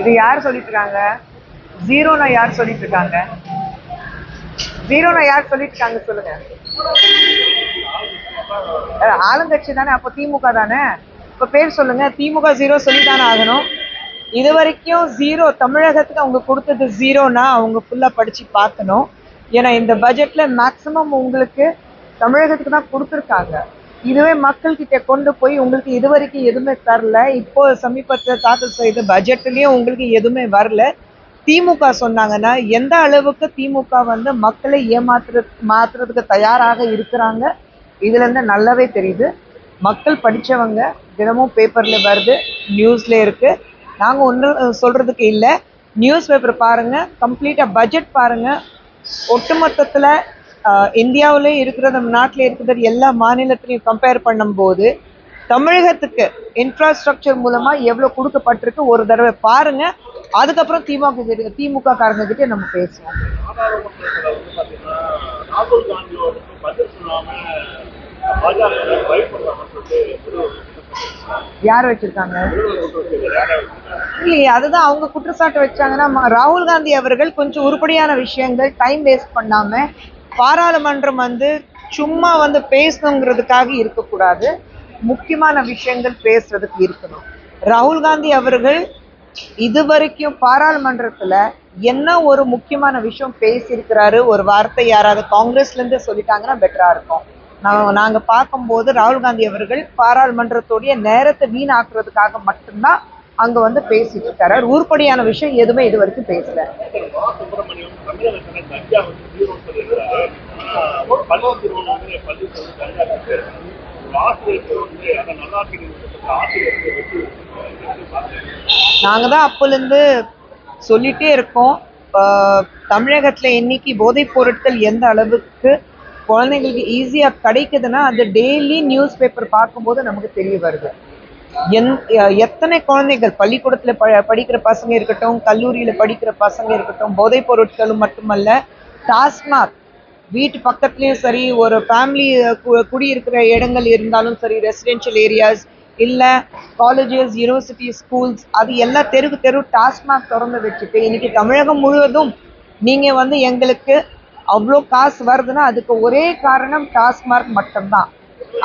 இது யார் சொல்லிட்டு இருக்காங்க? ஜீரோனா யார் சொல்லிட்டு இருக்காங்க? ஜீரோனா யார் சொல்லிட்டு இருக்காங்க சொல்லுங்க. ஆளுங்கட்சி தானே, அப்போ திமுக தானே. இப்ப பேர் சொல்லுங்க. திமுக ஜீரோ சொல்லித்தானே ஆகணும். இது வரைக்கும் ஜீரோ தமிழகத்துக்கு அவங்க கொடுத்தது ஜீரோனா அவங்க ஃபுல்லா படிச்சு பார்க்கணும். ஏன்னா இந்த பட்ஜெட்ல மேக்சிமம் உங்களுக்கு தமிழகத்துக்கு தான் கொடுத்துருக்காங்க. இதுவே மக்கள் கிட்ட கொண்டு போய் உங்களுக்கு இது வரைக்கும் எதுவுமே தரல. இப்போ சமீபத்தில் தாக்கல் செய்த பட்ஜெட்லயும் உங்களுக்கு எதுவுமே வரல. திமுக சொன்னாங்கன்னா எந்த அளவுக்கு திமுக வந்து மக்களை மாத்துறதுக்கு தயாராக இருக்கிறாங்க இதுல இருந்து நல்லாவே தெரியுது. மக்கள் படிச்சவங்க, தினமும் பேப்பர்ல வருது, நியூஸ்ல இருக்கு. நாங்க ஒன்றும் சொல்றதுக்கு இல்லை. நியூஸ் பேப்பர் பாருங்க, கம்ப்ளீட்டா பட்ஜெட் பாருங்க. ஒட்டுமொத்தத்துல இந்தியாவிலே இருக்கிறது, நாட்டில் இருக்கிறது எல்லா மாநிலத்திலையும் கம்பேர் பண்ணும்போது தமிழகத்துக்கு இன்ஃப்ராஸ்ட்ரக்சர் மூலமா எவ்வளவு கொடுக்கப்பட்டிருக்கு ஒரு தடவை பாருங்க. அதுக்கப்புறம் திமுக காரங்க கிட்ட நம்ம பேசுவோம். யார் வச்சிருக்காங்க? இல்லையே, அதுதான் அவங்க குற்றச்சாட்டு வச்சாங்கன்னா ராகுல் காந்தி அவர்கள் கொஞ்சம் உருப்படியான விஷயங்கள் டைம் வேஸ்ட் பண்ணாம பாராளுமன்றம் வந்து சும்மா வந்து பேசணுங்கிறதுக்காக இருக்கக்கூடாது, முக்கியமான விஷயங்கள் பேசுறதுக்கு இருக்கணும். ராகுல் காந்தி அவர்கள் இது வரைக்கும் பாராளுமன்றத்துல என்ன ஒரு முக்கியமான விஷயம் பேசியிருக்கிறாரு, ஒரு வார்த்தை யாராவது காங்கிரஸ்ல இருந்து சொல்லிட்டாங்கன்னா பெட்டரா இருக்கும். நாங்க பார்க்கும்போது ராகுல் காந்தி அவர்கள் பாராளுமன்றத்துடைய நேரத்தை வீணாக்குறதுக்காக மட்டும்தான் அங்க வந்து பேசிட்டு இருக்காரு. உருப்படியான விஷயம் எதுவுமே இது வரைக்கும் பேசல. நாங்க தான் அப்போலேருந்து சொல்லிட்டே இருக்கோம். தமிழகத்துல இன்னைக்கு போதைப் பொருட்கள் எந்த அளவுக்கு குழந்தைங்களுக்கு ஈஸியா கிடைக்குதுன்னா அது டெய்லி நியூஸ் பேப்பர் பார்க்கும்போது நமக்கு தெரிய வருது. எத்தனை குழந்தைகள் பள்ளிக்கூடத்துல படிக்கிற பசங்க இருக்கட்டும், கல்லூரியில படிக்கிற பசங்க இருக்கட்டும், போதைப் பொருட்களும் மட்டுமல்ல, டாஸ்மாக் வீட்டு பக்கத்துலயும் சரி, ஒரு ஃபேமிலி குடியிருக்கிற இடங்கள் இருந்தாலும் சரி, ரெசிடென்ஷியல் ஏரியாஸ் இல்ல காலேஜஸ், யூனிவர்சிட்டி, ஸ்கூல்ஸ், அது எல்லாம் தெரு டாஸ்மாக் திறந்து வச்சுட்டு இன்னைக்கு தமிழகம் முழுவதும் நீங்க வந்து எங்களுக்கு அவ்வளோ காசு வருதுன்னா அதுக்கு ஒரே காரணம் டாஸ்மாக் மட்டும்தான்.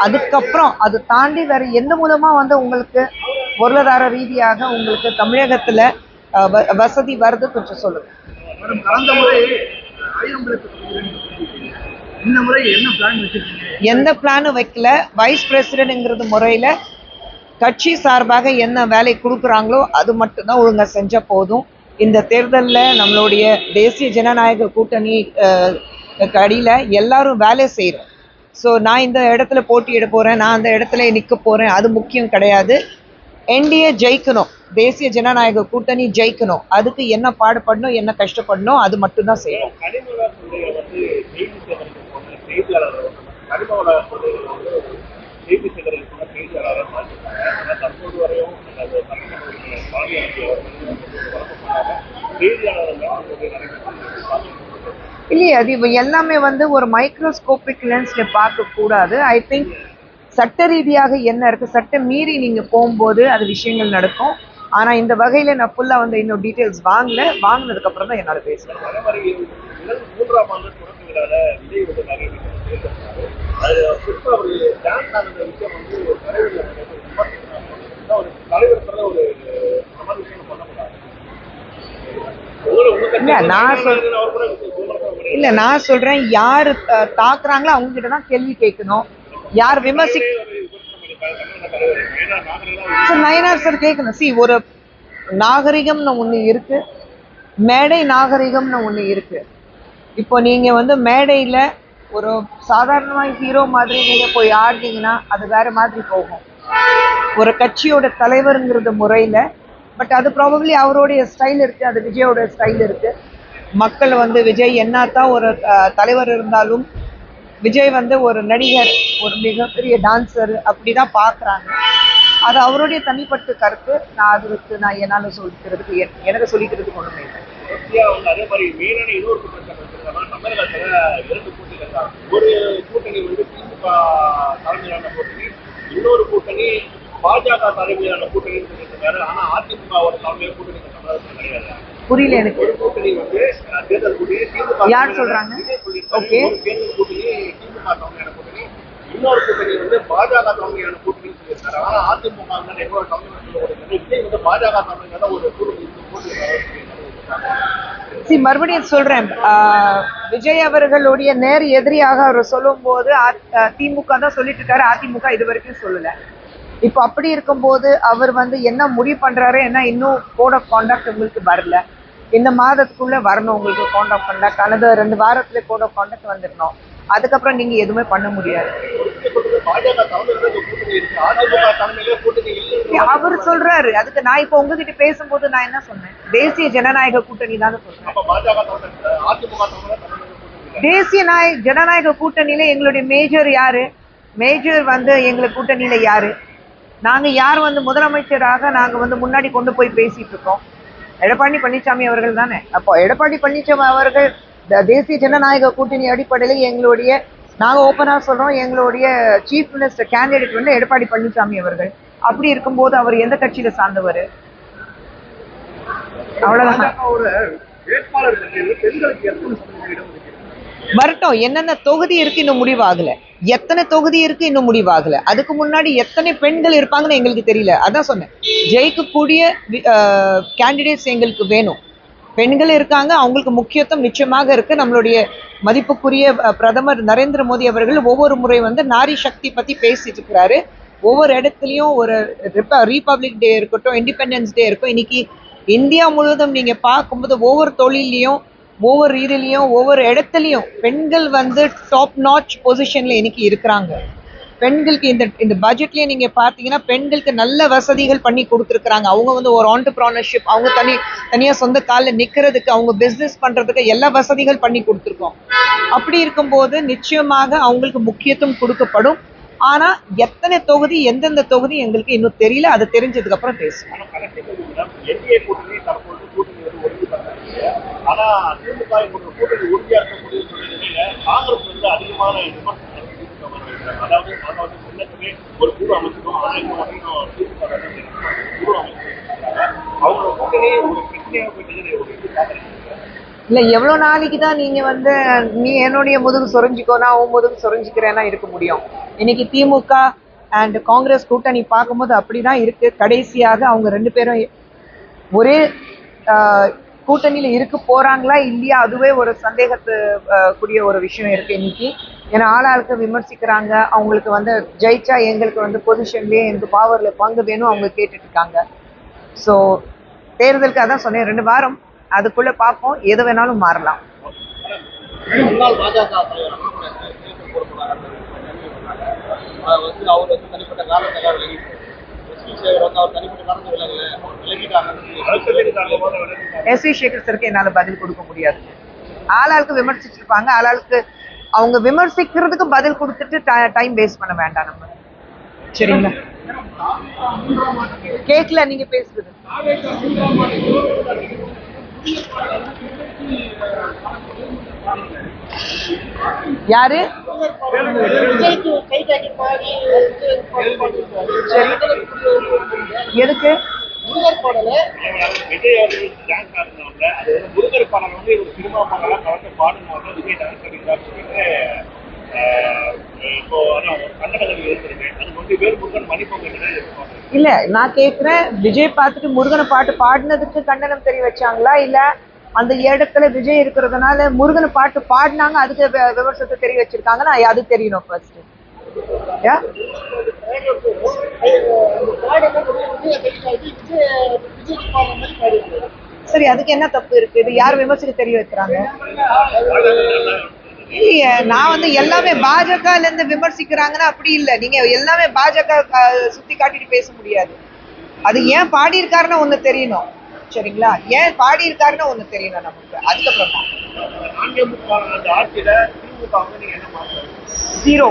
அதுக்கப்புறம் அது தாண்டி வேற எந்த மூலமா வந்து உங்களுக்கு பொருளாதார ரீதியாக உங்களுக்கு தமிழகத்துல வசதி வருது கொஞ்சம் சொல்லுங்க. எந்த பிளானும் வைக்கல. வைஸ் பிரசிடென்ட்ங்கிறது முறையில கட்சி சார்பாக என்ன வேலை கொடுக்குறாங்களோ அது மட்டும்தான் ஒழுங்கா செஞ்ச போதும். இந்த தேர்தலில் நம்மளுடைய தேசிய ஜனநாயக கூட்டணி அடியில் எல்லாரும் வேலை செய்கிறோம். ஸோ நான் இந்த இடத்துல போட்டியிட போகிறேன், நான் அந்த இடத்துல நிற்க போகிறேன், அது முக்கியம் கிடையாது. என்டிஏ ஜெயிக்கணும், தேசிய ஜனநாயக கூட்டணி ஜெயிக்கணும், அதுக்கு என்ன பாடுபடணும், என்ன கஷ்டப்படணும், அது மட்டும்தான் செய்யணும். இல்லையே, அது எல்லாமே வந்து ஒரு மைக்ரோஸ்கோபிக் லென்ஸ்ல பார்க்க கூடாது. ஐ திங்க் சட்ட ரீதியாக என்ன இருக்கு, சட்டம் மீறி நீங்க போகும்போது அது விஷயங்கள் நடக்கும். ஆனா இந்த வகையில நான் ஃபுல்லா வந்து இன்னும் டீட்டெயில்ஸ் வாங்கினதுக்கு அப்புறம் தான் என்னால பேசுறேன். நான் சொல்றேன் யாரு தாக்குறாங்களோ அவங்க கிட்டதான் கேள்வி கேட்கணும். யார் நயினார் சார் கேட்கணும். ஒரு நாகரிகம்னு ஒண்ணு இருக்கு, மேடை நாகரிகம்னு ஒண்ணு இருக்கு. இப்போ நீங்க வந்து மேடையில ஒரு சாதாரணமா ஹீரோ மாதிரி நீங்க போய் ஆடுனீங்கன்னா அது வேற மாதிரி போகும். ஒரு கட்சியோட தலைவருங்கிறது முறையில, பட் அது ப்ராபப்ளி அவருடைய ஸ்டைல் இருக்கு, அது விஜயோட ஸ்டைல் இருக்கு. மக்கள் வந்து விஜய் என்னத்தான் ஒரு தலைவர் இருந்தாலும் விஜய் வந்து ஒரு நடிகர், ஒரு மிகப்பெரிய டான்சர் அப்படிதான் பாக்குறாங்க. அது அவருடைய தனிப்பட்ட கருத்து. நான் என்னால சொல்லிக்கிறதுக்கு எனக்கு சொல்லிக்கிறதுக்கு ஒண்ணுமே இல்லை. அதே மாதிரி மீனான இன்னொரு தமிழகத்துல 2 கூட்டணிகள் தான். ஒரு கூட்டணி வந்து திமுக தலைமையிலான கூட்டணி, இன்னொரு கூட்டணி பாஜக தலைமையிலான கூட்டணி சொல்லியிருக்காரு. ஆனா அதிமுகவோட தலைமையில கூட்டணி கிடையாது. புரியல எனக்கு. ஒரு கூட்டணி வந்து தேர்தல் கூட்டணி திமுக யார் சொல்றாங்க? ஓகே, தேர்தல் கூட்டணி திமுக தலைமையான கூட்டணி, இன்னொரு கூட்டணி வந்து பாஜக தலைமையான கூட்டணி சொல்லியிருக்காரு. ஆனா அதிமுக எவ்வளவு தலைமை வந்து பாஜக தலைமையில ஒரு கூட்டணி மறுபடியும் சொல்றேன். விஜய் அவர்களுடைய நேர் எதிரியாக அவர் சொல்லும் போது திமுக தான் சொல்லிட்டு இருக்காரு, அதிமுக இது வரைக்கும் சொல்லல. இப்போ அப்படி இருக்கும்போது அவர் வந்து என்ன முடிவு பண்றாரு, என்ன இன்னும் கோட் ஆஃப் கான்டாக்ட் உங்களுக்கு வரல. இந்த மாதத்துக்குள்ள வரணும் உங்களுக்கு கோட் ஆஃப் கான்டாக்ட், அல்லது 2 வாரத்துல கோட் ஆஃப் கான்டாக்ட் வந்துடணும். அதுக்கப்புறம் நீங்க எதுவுமே பண்ண முடியாது. அவர் சொல்றாரு. அதுக்கு நான் இப்ப உங்ககிட்ட பேசும்போது நான் என்ன சொன்னேன்? தேசிய ஜனநாயக கூட்டணி தான் சொல்றேன். தேசிய ஜனநாயக கூட்டணியில எங்களுடைய மேஜர் யாரு? மேஜர் வந்து எங்களுக்கு கூட்டணியில யாரு? நாங்க யார் வந்து முதலமைச்சராக நாங்க வந்து முன்னாடி கொண்டு போய் பேசிட்டு இருக்கோம்? எடப்பாடி பழனிசாமி அவர்கள் தானே. அப்போ எடப்பாடி பழனிசாமி அவர்கள் தேசிய ஜனநாயக கூட்டணி அடிப்படையில் எங்களுடைய, நாங்க ஓப்பனா சொல்றோம், எங்களுடைய சீஃப் மினிஸ்டர் கேண்டிடேட் வந்து எடப்பாடி பழனிசாமி அவர்கள். அப்படி இருக்கும்போது அவர் எந்த கட்சியில சார்ந்தவர்? அவ்வளவுதான். வரட்டும். என்னென்ன தொகுதி இருக்கு இன்னும் முடிவாகல, எத்தனை தொகுதி இருக்கு இன்னும் முடிவாகல. அதுக்கு முன்னாடி எத்தனை பெண்கள் இருப்பாங்கன்னு எங்களுக்கு தெரியல. அதான் சொன்னேன், ஜெயிக்கக்கூடிய கேண்டிடேட்ஸ் எங்களுக்கு வேணும். பெண்கள் இருக்காங்க, அவங்களுக்கு முக்கியத்துவம் நிச்சயமாக இருக்கு. நம்மளுடைய மதிப்புக்குரிய பிரதமர் நரேந்திர மோடி அவர்கள் ஒவ்வொரு முறை வந்து நாரி சக்தி பத்தி பேசிட்டு இருக்கிறாரு. ஒவ்வொரு இடத்துலயும் ஒரு ரிபப்ளிக் டே இருக்கட்டும், இண்டிபெண்டன்ஸ் டே இருக்கும். இன்னைக்கு இந்தியா முழுவதும் நீங்க பார்க்கும்போது ஒவ்வொரு தொழிலையும், ஒவ்வொரு இதுலையும், ஒவ்வொரு இடத்துலையும் பெண்கள் வந்து டாப் நாச் பொசிஷன்ல இன்னைக்கு இருக்கிறாங்க. பெண்களுக்கு இந்த பட்ஜெட்லயே நீங்க பாத்தீங்கன்னா பெண்களுக்கு நல்ல வசதிகள் பண்ணி கொடுத்துருக்காங்க. அவங்க வந்து ஒரு ஆண்டர்பிரினர்ஷிப், அவங்க தனியா சொந்த காலில் நிக்கிறதுக்கு, அவங்க பிசினஸ் பண்றதுக்கு எல்லா வசதிகள் பண்ணி கொடுத்துருக்கோம். அப்படி இருக்கும்போது நிச்சயமாக அவங்களுக்கு முக்கியத்துவம் கொடுக்கப்படும். ஆனா எத்தனை தொகுதி, எந்தெந்த தொகுதி எங்களுக்கு இன்னும் தெரியல. அது தெரிஞ்சதுக்கு அப்புறம் பேசுவோம். ஆனா திமுக கூட்டணி உறுதியா இருக்க முடியும். காங்கிரஸ் வந்து அதிகமான அதாவது ஒரு குழு அமைச்சிருக்கோம். அவங்களோட கூட்டணி ஒரு பிரச்சனையாக போயிட்டு இல்ல, எவ்வளவு நாளைக்கு தான் நீங்க வந்து நீ என்னுடைய முதுகு சொரிஞ்சிக்கோ, நான் உன் முதுகு சொரிஞ்சிக்கிறேன்னா இருக்க முடியும்? இன்னைக்கு திமுக அண்ட் காங்கிரஸ் கூட்டணி பார்க்கும்போது அப்படிதான் இருக்கு. கடைசியாக அவங்க 2 பேரும் ஒரே கூட்டணியில இருக்க போறாங்களா இல்லையா, அதுவே ஒரு சந்தேகத்து கூடிய ஒரு விஷயம் இருக்கு இன்னைக்கு. ஏன்னா ஆளாளுக்கு விமர்சிக்கிறாங்க. அவங்களுக்கு வந்து ஜெயிச்சா எங்களுக்கு வந்து பொசிஷன்லயே எங்களுக்கு பவர்ல பங்கு வேணும் அவங்க கேட்டுட்டு இருக்காங்க. ஸோ தேர்தலுக்கு அதான் சொன்னேன், 2 வாரம் அதுக்குள்ள பார்ப்போம், எது வேணாலும் மாறலாம். எஸ்.வி. சேகர் சருக்கு என்னால பதில் கொடுக்க முடியாது. ஆளாளுக்கு விமர்சிச்சு இருப்பாங்க. ஆளாளுக்கு அவங்க விமர்சிக்கிறதுக்கு பதில் கொடுத்துட்டு டைம் வேஸ்ட் பண்ண வேண்டாம் நம்ம. சரிங்களா? கேட்கல நீங்க பேசுறது. யாரு? சரி, எதுக்கு? விஜய் அவர்கள் டான்ஸ் ஆடுனாங்க. அது வந்து முருகர் பாடல் வந்து ஒரு சினிமா பாடலாம் கலந்து பாடுனாங்க. விஜய் டான்ஸ் பண்ணிக்கிறார் சொல்லிட்டு இப்போ கன்னடங்கள் இருந்திருக்கேன். அது வந்து வேறு முருகன் மணிப்பொங்கல் இல்ல, நான் கேக்குறேன், விஜய் பார்த்துட்டு முருகனை பாட்டு பாடினதுக்கு கண்டனம் தெரிய வச்சாங்களா, இல்ல அந்த இடத்துல விஜய் இருக்கிறதுனால முருகனை பாட்டு பாடினாங்க அதுக்கு விமர்சனத்தை தெரிய வச்சிருக்காங்கன்னா அது தெரியணும் ஃபர்ஸ்ட். சரி, அதுக்கு என்ன தப்பு இருக்கு? இது யார் விமர்சிக்க தெரிய வைக்கிறாங்க? இல்லையே, நான் வந்து எல்லாமே பாஜகல இருந்து விமர்சிக்கிறாங்கன்னா அப்படி இல்லை. நீங்க எல்லாமே பாஜக சுத்தி காட்டிட்டு பேச முடியாது. அது ஏன் பாடி இருக்காருன்னு ஒண்ணு தெரியணும். சரிங்களா? ஏன் பாடி இருக்காருன்னு ஒண்ணு தெரியணும் நமக்கு. அதுக்கப்புறம் தான் 0.